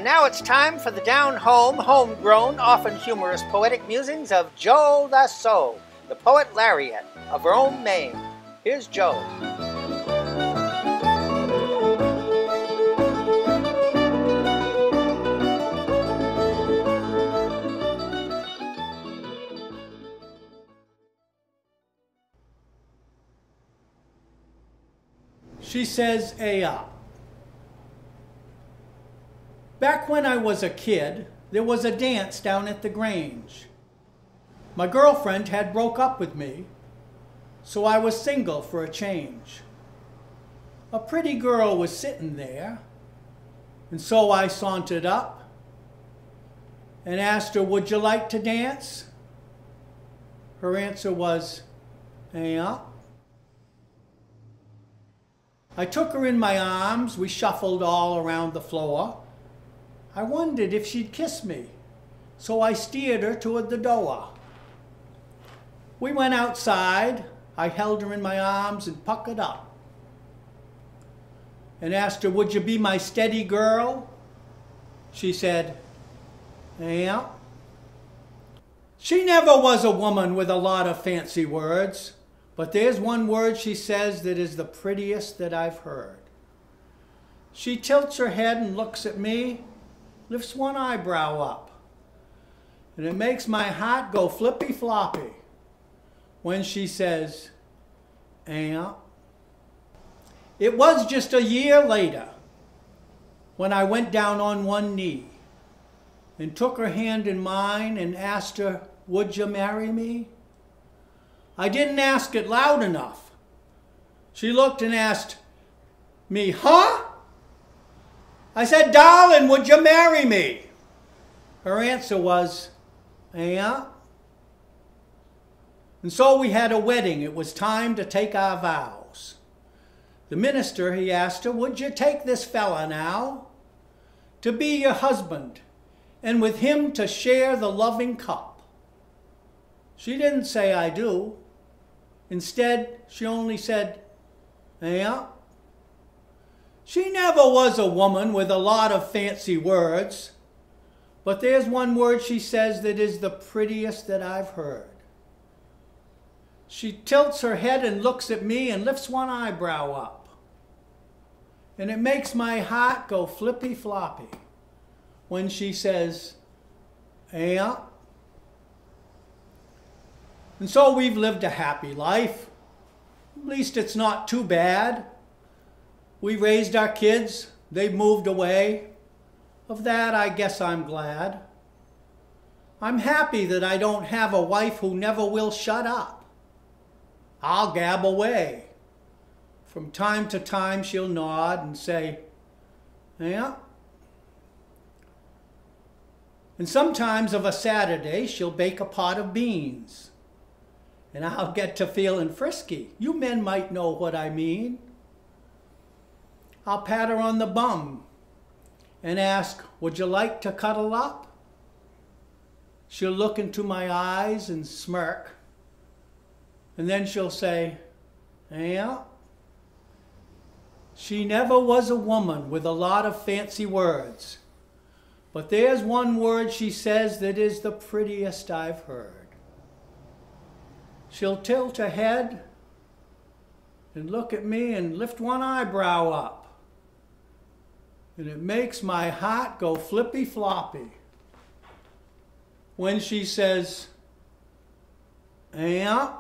And now it's time for the down-home, homegrown, often humorous poetic musings of Joe LASSAUX, the Poet Lariat of Rome, Maine. Here's Joe. She says, Ayup. Back when I was a kid, there was a dance down at the Grange. My girlfriend had broke up with me, so I was single for a change. A pretty girl was sitting there, and so I sauntered up and asked her, would you like to dance? Her answer was, Ayup. I took her in my arms, we shuffled all around the floor. I wondered if she'd kiss me, so I steered her toward the door. We went outside, I held her in my arms and puckered up and asked her, would you be my steady girl? She said, yeah. She never was a woman with a lot of fancy words. But there's one word she says that is the prettiest that I've heard. She tilts her head and looks at me, lifts one eyebrow up, and it makes my heart go flippy-floppy when she says, Ayup. It was just a year later when I went down on one knee and took her hand in mine and asked her, would you marry me? I didn't ask it loud enough. She looked and asked me, huh? I said, darling, would you marry me? Her answer was, yeah. And so we had a wedding. It was time to take our vows. The minister, he asked her, would you take this fella now to be your husband and with him to share the loving cup? She didn't say, I do. Instead, she only said, yeah. She never was a woman with a lot of fancy words, but there's one word she says that is the prettiest that I've heard. She tilts her head and looks at me and lifts one eyebrow up, and it makes my heart go flippy-floppy when she says, yeah. And so we've lived a happy life. At least it's not too bad. We raised our kids. They've moved away. Of that, I guess I'm glad. I'm happy that I don't have a wife who never will shut up. I'll gab away. From time to time, she'll nod and say, yeah. And sometimes of a Saturday, she'll bake a pot of beans. And I'll get to feeling frisky. You men might know what I mean. I'll pat her on the bum and ask, would you like to cuddle up? She'll look into my eyes and smirk. And then she'll say, yeah. She never was a woman with a lot of fancy words. But there's one word she says that is the prettiest I've heard. She'll tilt her head and look at me and lift one eyebrow up. And it makes my heart go flippy-floppy when she says, yeah.